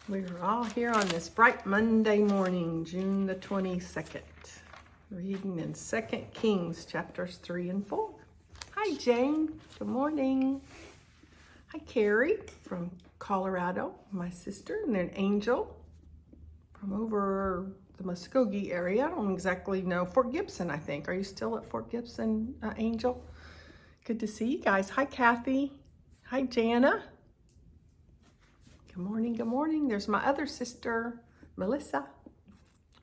We're all here on this bright Monday morning, June the 22nd, reading in 2 Kings chapters 3 and 4. Hi, Jane. Good morning. Hi, Carrie from Colorado, my sister, and then Angel from over the Muskogee area. I don't exactly know. Fort Gibson, I think. Are you still at Fort Gibson, Angel? Good to see you guys. Hi, Kathy. Hi, Jana. Good morning, good morning. There's my other sister, Melissa,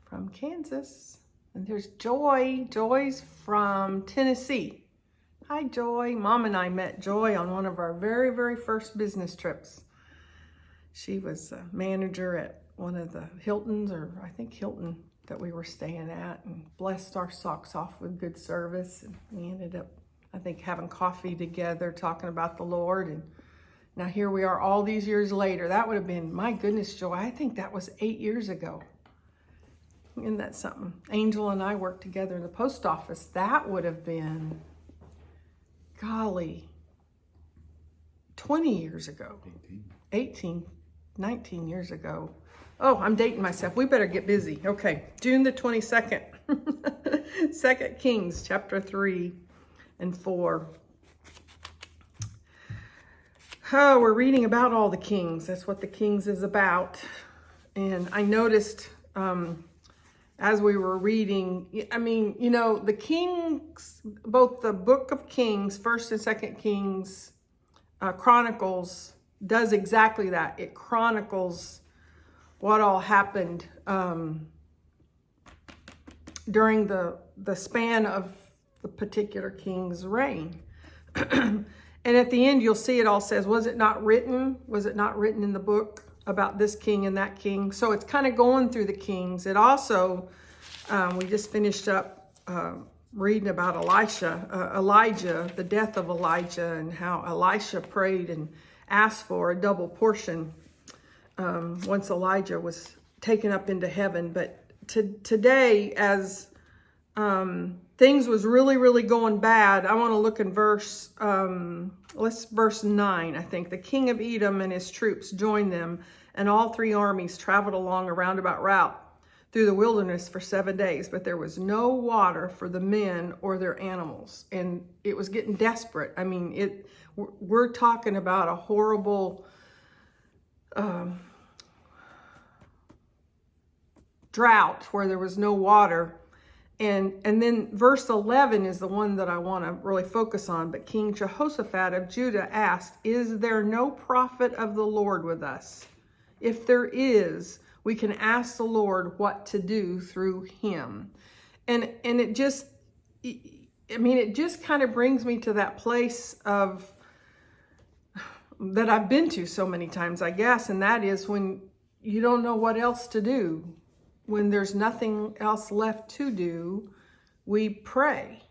from Kansas. And there's Joy. Joy's from Tennessee. Hi, Joy. Mom and I met Joy on one of our very, very first business trips. She was a manager at one of the Hiltons, or I think Hilton, that we were staying at, and blessed our socks off with good service. And we ended up, I think, having coffee together, talking about the Lord. And now here we are all these years later. That would have been, my goodness, Joy, I think that was 8 years ago. Isn't that something? Angel and I worked together in the post office. That would have been, golly, 20 years ago. 19 years ago. Oh, I'm dating myself. We better get busy. Okay, June the 22nd. 2 Kings chapter 3 and 4. Oh, we're reading about all the kings. That's what the Kings is about. And I noticed as we were reading, I mean, you know, the Kings, both the book of Kings, 1st and 2nd Kings, Chronicles, does exactly that. It chronicles what all happened during the span of the particular king's reign. And at the end, you'll see it all says, was it not written? Was it not written in the book about this king and that king? So it's kind of going through the kings. It also, we just finished up reading about Elijah, the death of Elijah, and how Elisha prayed and asked for a double portion once Elijah was taken up into heaven. But today, as things was really, really going bad, I want to look in verse 9, I think. The king of Edom and his troops joined them, and all three armies traveled along a roundabout route through the wilderness for 7 days, but there was no water for the men or their animals, and it was getting desperate. I mean, we're talking about a horrible drought where there was no water. And then verse 11 is the one that I want to really focus on. But King Jehoshaphat of Judah asked, "Is there no prophet of the Lord with us? If there is, we can ask the Lord what to do through him." And it just, I mean, it just kind of brings me to that place of that I've been to so many times, I guess, and that is when you don't know what else to do. When there's nothing else left to do, we pray.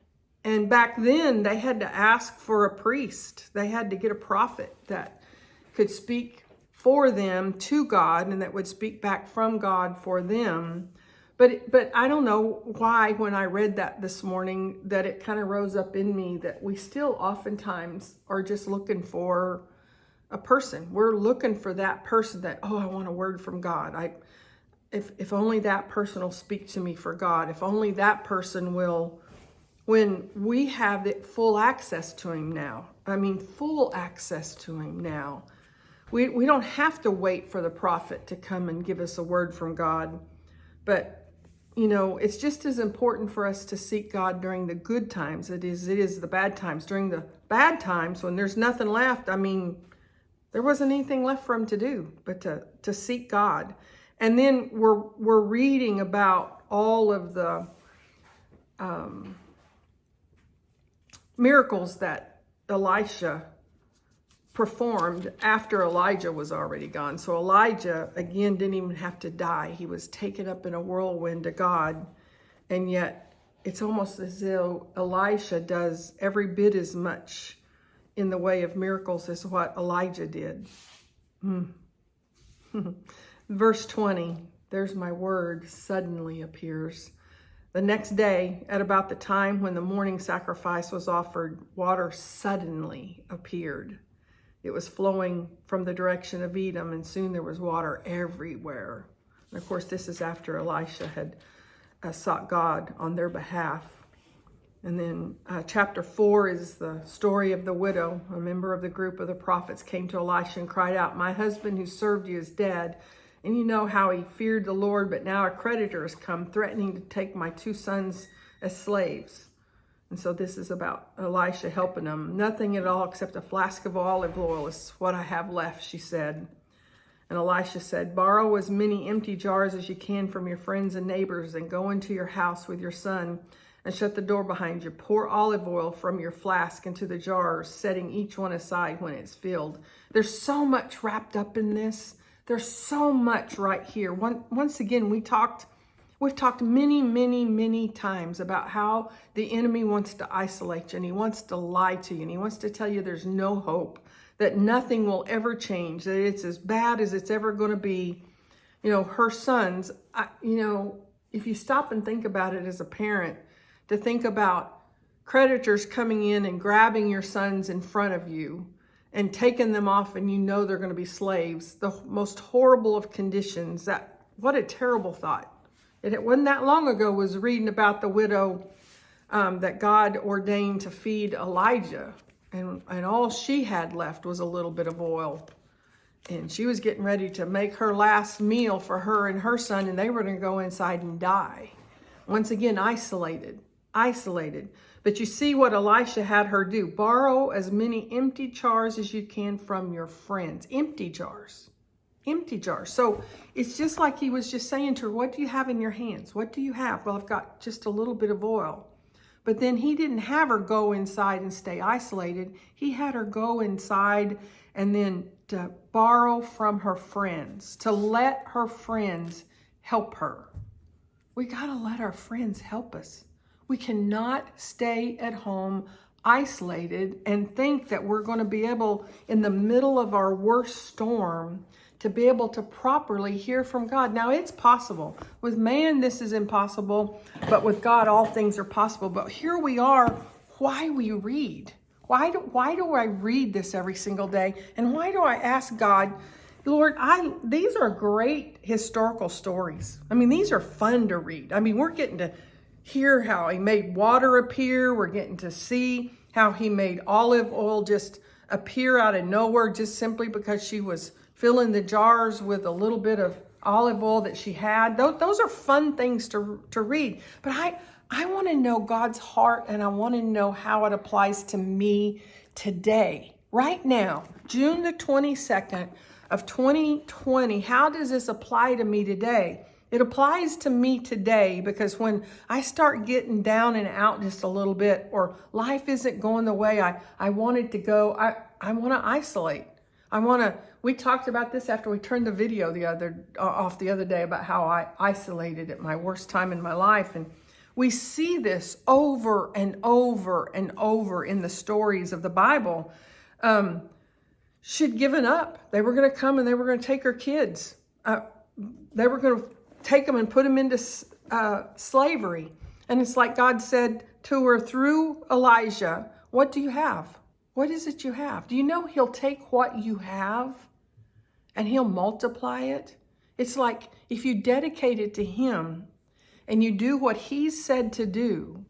And back then, they had to ask for a priest. They had to get a prophet that could speak for them to God and that would speak back from God for them. But I don't know why, when I read that this morning, that it kind of rose up in me that we still oftentimes are just looking for a person. We're looking for that person that, oh, I want a word from God. If only that person will speak to me for God. If only that person will, when we have full access to him now. I mean, full access to him now. We don't have to wait for the prophet to come and give us a word from God. But, you know, it's just as important for us to seek God during the good times. It is the bad times. During the bad times, when there's nothing left, I mean, there wasn't anything left for him to do but to seek God. And then we're reading about all of the miracles that Elisha performed after Elijah was already gone. So Elijah, again, didn't even have to die. He was taken up in a whirlwind to God. And yet it's almost as though Elisha does every bit as much in the way of miracles as what Elijah did. Verse 20, there's my word, suddenly appears. The next day, at about the time when the morning sacrifice was offered, water suddenly appeared it was flowing from the direction of Edom, and soon there was water everywhere. And of course, this is after Elisha had sought God on their behalf. And then chapter 4 is the story of the widow. A member of the group of the prophets came to Elisha and cried out, "My husband who served you is dead. And you know how he feared the Lord, but now a creditor has come threatening to take my 2 sons as slaves." And so this is about Elisha helping them. "Nothing at all except a flask of olive oil is what I have left," she said. And Elisha said, "Borrow as many empty jars as you can from your friends and neighbors and go into your house with your son and shut the door behind you. Pour olive oil from your flask into the jars, setting each one aside when it's filled." There's so much wrapped up in this. There's so much right here. Once again, we've talked many times about how the enemy wants to isolate you, and he wants to lie to you, and he wants to tell you there's no hope, that nothing will ever change, that it's as bad as it's ever going to be. Her sons, if you stop and think about it as a parent, to think about creditors coming in and grabbing your sons in front of you and taking them off, and they're going to be slaves, the most horrible of conditions. What a terrible thought. It wasn't that long ago was reading about the widow that God ordained to feed Elijah, and all she had left was a little bit of oil. And she was getting ready to make her last meal for her and her son, and they were going to go inside and die. Once again, isolated. But you see what Elisha had her do. Borrow as many empty jars as you can from your friends. Empty jars. So it's just like he was just saying to her, what do you have in your hands? What do you have? Well, I've got just a little bit of oil. But then he didn't have her go inside and stay isolated. He had her go inside and then to borrow from her friends, to let her friends help her. We got to let our friends help us. We cannot stay at home isolated and think that we're going to be able, in the middle of our worst storm, to be able to properly hear from God. Now, it's possible. With man, this is impossible, but with God, all things are possible. But here we are. Why we read? Why do I read this every single day? And why do I ask God, Lord, these are great historical stories. These are fun to read. We're getting to hear how he made water appear. We're getting to see how he made olive oil just appear out of nowhere just simply because she was filling the jars with a little bit of olive oil that she had. Those are fun things to read. But I want to know God's heart, and I want to know how it applies to me today, right now, June the 22nd of 2020. How does this apply to me today? It applies to me today because when I start getting down and out just a little bit, or life isn't going the way I want it to go, I want to isolate. We talked about this after we turned the video the other day about how I isolated at my worst time in my life. And we see this over and over and over in the stories of the Bible. She'd given up. They were going to come and they were going to take her kids. They were going to take them and put them into slavery. And it's like God said to her through Elijah, what do you have? What is it you have? Do you know he'll take what you have and he'll multiply it? It's like if you dedicate it to him and you do what he said to do,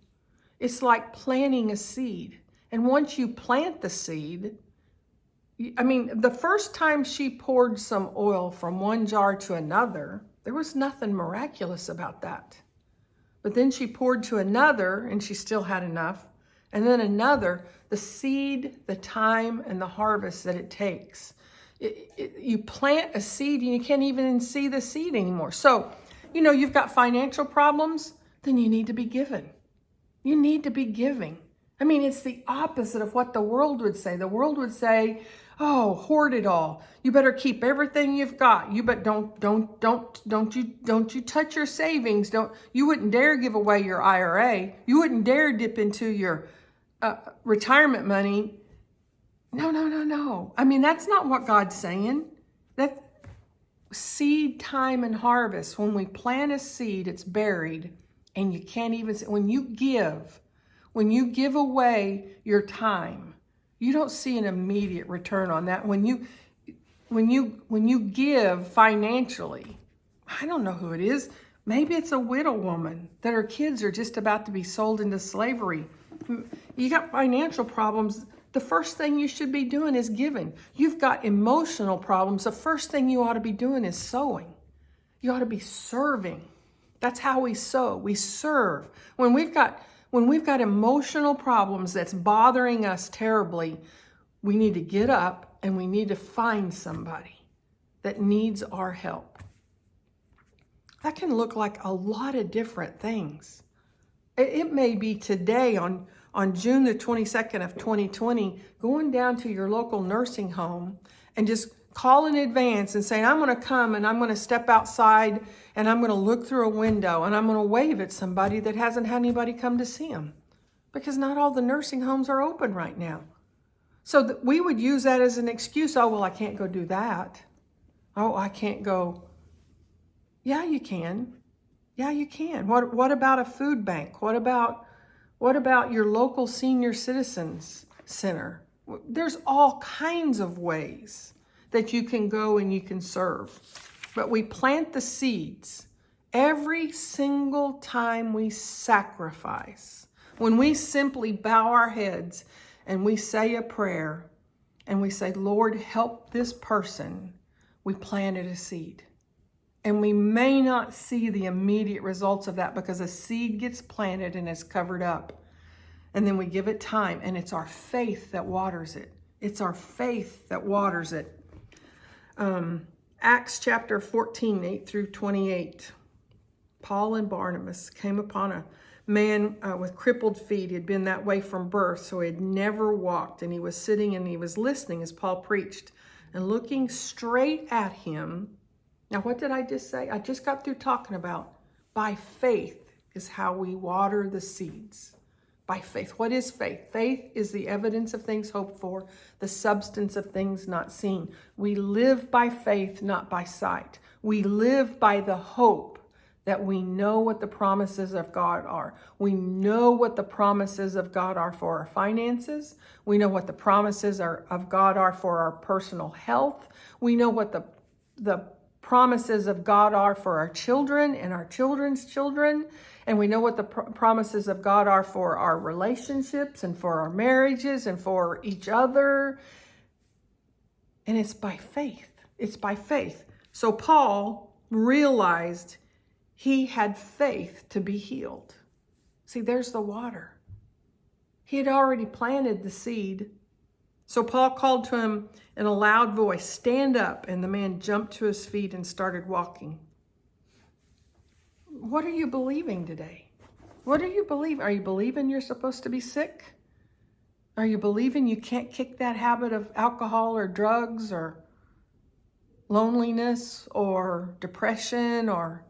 it's like planting a seed. And once you plant the seed, the first time she poured some oil from one jar to another, there was nothing miraculous about that. But then she poured to another and she still had enough. And then another, the seed, the time, and the harvest that it takes. You plant a seed and you can't even see the seed anymore. So, you've got financial problems, then you need to be giving. You need to be giving. It's the opposite of what the world would say. The world would say, oh, hoard it all. You better keep everything you've got. Don't you touch your savings. You wouldn't dare give away your IRA. You wouldn't dare dip into your retirement money. No. That's not what God's saying. That seed, time, and harvest. When we plant a seed, it's buried, and you can't even see. When you give away your time, You don't see an immediate return on that. When you give financially, I don't know who it is. Maybe it's a widow woman that her kids are just about to be sold into slavery. You got financial problems. The first thing you should be doing is giving. You've got emotional problems. The first thing you ought to be doing is sowing. You ought to be serving. That's how we sow. We serve. When we've got emotional problems that's bothering us terribly, we need to get up and we need to find somebody that needs our help. That can look like a lot of different things. It may be today on June the 22nd of 2020, going down to your local nursing home and just call in advance and saying, I'm going to come and I'm going to step outside and I'm going to look through a window and I'm going to wave at somebody that hasn't had anybody come to see them, because not all the nursing homes are open right now. So we would use that as an excuse. Oh, well, I can't go do that. Oh, I can't go. Yeah, you can. Yeah, you can. What about a food bank? What about your local senior citizens center? There's all kinds of ways that you can go and you can serve. But we plant the seeds every single time we sacrifice. When we simply bow our heads and we say a prayer and we say, Lord, help this person, we planted a seed. And we may not see the immediate results of that because a seed gets planted and is covered up. And then we give it time, and it's our faith that waters it. It's our faith that waters it. Acts chapter 14, 8 through 28. Paul and Barnabas came upon a man with crippled feet. He had been that way from birth, so he had never walked. And he was sitting and he was listening as Paul preached. And looking straight at him. Now, what did I just say? I just got through talking about by faith is how we water the seeds. By faith. What is faith? Faith is the evidence of things hoped for, the substance of things not seen. We live by faith, not by sight. We live by the hope that we know what the promises of God are. We know what the promises of God are for our finances. We know what the promises of God are for our personal health. We know what the promises of God are for our children and our children's children. And we know what the promises of God are for our relationships and for our marriages and for each other. And it's by faith. It's by faith. So Paul realized he had faith to be healed. See, there's the water. He had already planted the seed. So Paul called to him in a loud voice, stand up. And the man jumped to his feet and started walking. What are you believing today? What are you believing? Are you believing you're supposed to be sick? Are you believing you can't kick that habit of alcohol or drugs or loneliness or depression or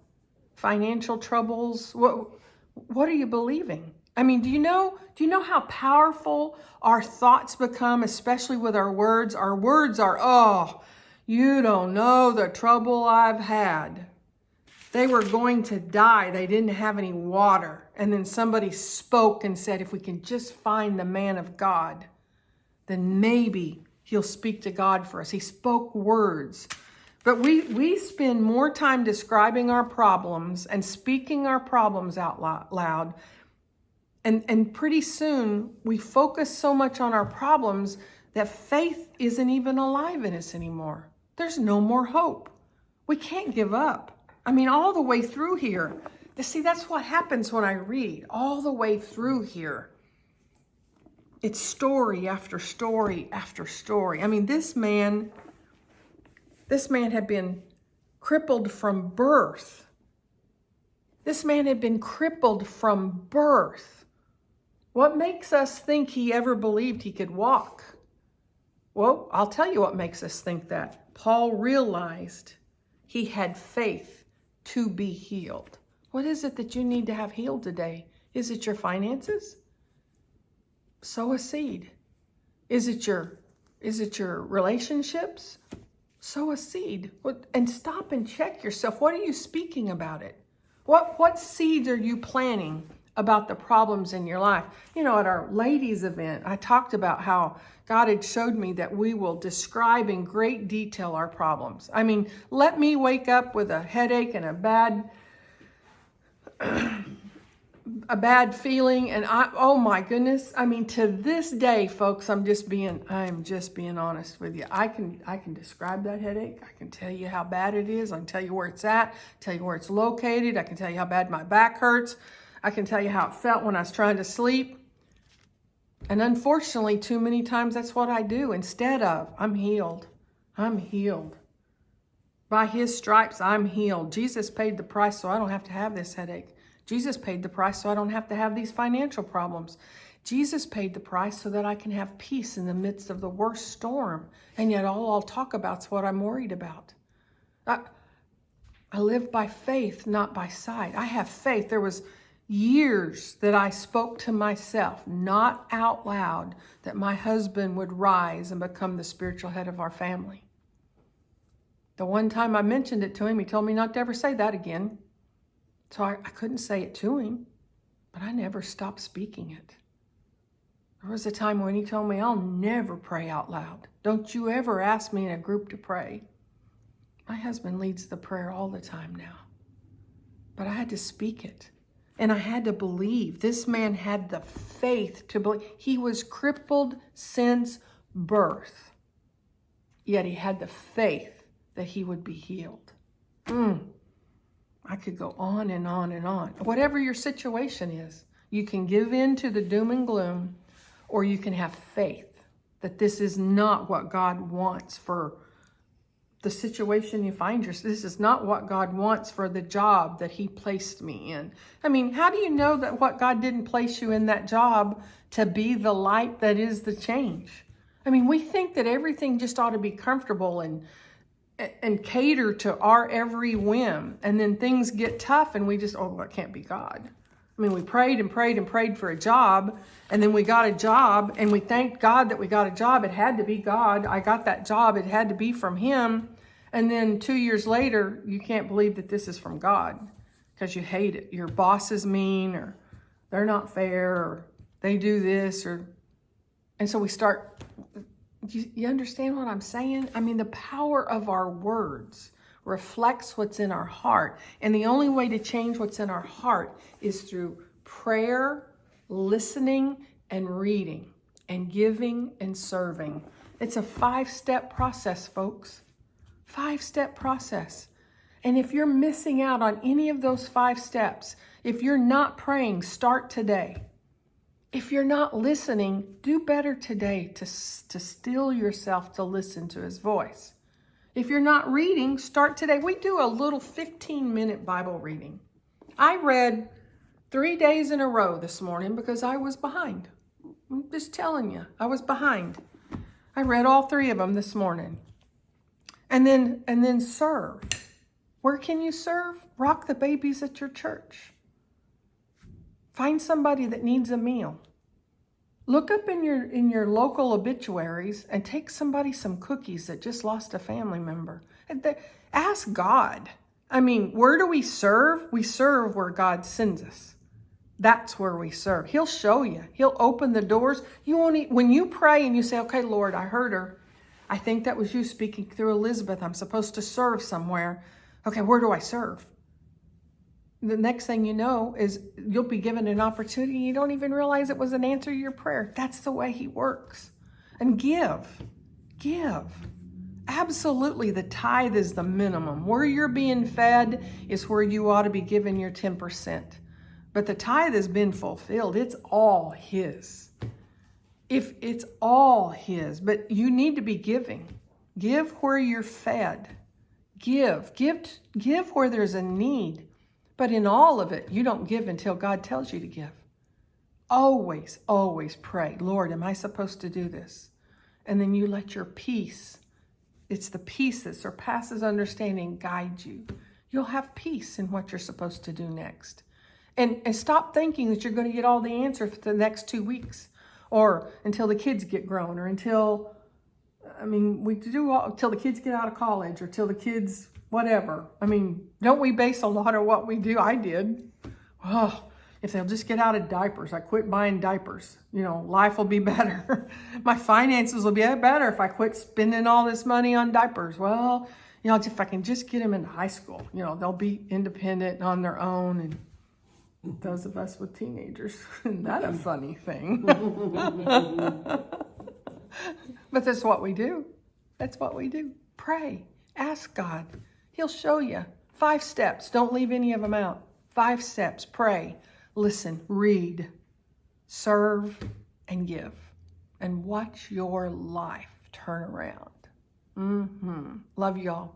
financial troubles? What are you believing? I mean, do you know how powerful our thoughts become, especially with our words? Our words are, oh, you don't know the trouble I've had. They were going to die. They didn't have any water. And then somebody spoke and said, if we can just find the man of God, then maybe he'll speak to God for us. He spoke words. But we spend more time describing our problems and speaking our problems out loud. And pretty soon we focus so much on our problems that faith isn't even alive in us anymore. There's no more hope. We can't give up. I mean, all the way through here. See, that's what happens when I read. All the way through here. It's story after story after story. I mean, this man had been crippled from birth. This man had been crippled from birth. What makes us think he ever believed he could walk? Well, I'll tell you what makes us think that. Paul realized he had faith to be healed. What is it that you need to have healed today? Is it your finances? Sow a seed. Is it your relationships? Sow a seed. And stop and check yourself. What are you speaking about it? What seeds are you planting about the problems in your life. You know, at our ladies event, I talked about how God had showed me that we will describe in great detail our problems. I mean, let me wake up with a headache and a bad feeling, and oh my goodness, I mean, to this day, folks, I'm just being honest with you. I can describe that headache. I can tell you how bad it is. I can tell you where it's at, tell you where it's located. I can tell you how bad my back hurts. I can tell you how it felt when I was trying to sleep. And unfortunately, too many times that's what I do instead of, I'm healed. I'm healed. By his stripes, I'm healed. Jesus paid the price so I don't have to have this headache. Jesus paid the price so I don't have to have these financial problems. Jesus paid the price so that I can have peace in the midst of the worst storm. And yet all I'll talk about is what I'm worried about. I live by faith, not by sight. I have faith. There was years that I spoke to myself, not out loud, that my husband would rise and become the spiritual head of our family. The one time I mentioned it to him, he told me not to ever say that again. So I couldn't say it to him, but I never stopped speaking it. There was a time when he told me, I'll never pray out loud. Don't you ever ask me in a group to pray. My husband leads the prayer all the time now. But I had to speak it. And I had to believe. This man had the faith to believe. He was crippled since birth. Yet he had the faith that he would be healed. I could go on and on and on. Whatever your situation is, you can give in to the doom and gloom, or you can have faith that this is not what God wants for the situation you find yourself. This is not what God wants for the job that he placed me in. I mean, how do you know that what God didn't place you in that job to be the light that is the change? I mean, we think that everything just ought to be comfortable and cater to our every whim. And then things get tough and we just, that can't be God. I mean, we prayed and prayed and prayed for a job, and then we got a job, and we thanked God that we got a job. It had to be God. I got that job. It had to be from him. And then 2 years later, you can't believe that this is from God because you hate it. Your boss is mean, or they're not fair, or they do this, and so we start. You understand what I'm saying? I mean, the power of our words reflects what's in our heart. And the only way to change what's in our heart is through prayer, listening, and reading, and giving and serving. It's a 5-step process, folks. 5-step process. And if you're missing out on any of those 5 steps, if you're not praying, start today. If you're not listening, do better today to still yourself to listen to his voice. If you're not reading, start today. We do a little 15-minute Bible reading. I read 3 days in a row this morning because I was behind. I'm just telling you, I was behind. I read all 3 of them this morning. And then serve. Where can you serve? Rock the babies at your church. Find somebody that needs a meal. Look up in your local obituaries and take somebody some cookies that just lost a family member. Ask God. I mean, where do we serve? We serve where God sends us. That's where we serve. He'll show you. He'll open the doors. When you pray and you say, okay, Lord, I heard her. I think that was you speaking through Elizabeth. I'm supposed to serve somewhere. Okay, where do I serve? The next thing you know is you'll be given an opportunity. You don't even realize it was an answer to your prayer. That's the way he works. And give. Absolutely, the tithe is the minimum. Where you're being fed is where you ought to be giving your 10%. But the tithe has been fulfilled. It's all his. If it's all his, but you need to be giving. Give where you're fed. Give where there's a need. But in all of it, you don't give until God tells you to give. Always, always pray, Lord, am I supposed to do this? And then you let your peace, it's the peace that surpasses understanding, guide you. You'll have peace in what you're supposed to do next. And stop thinking that you're going to get all the answers for the next 2 weeks, or until the kids get grown, or until the kids get out of college, or till the kids, whatever. I mean, don't we base a lot of what we do? I did. Oh, if they'll just get out of diapers. I quit buying diapers. Life will be better. My finances will be better if I quit spending all this money on diapers. Well, if I can just get them into high school, they'll be independent on their own. And those of us with teenagers, isn't that a funny thing? But that's what we do. That's what we do. Pray. Ask God. He'll show you. 5 steps. Don't leave any of them out. 5 steps. Pray. Listen. Read. Serve. And give. And watch your life turn around. Love y'all.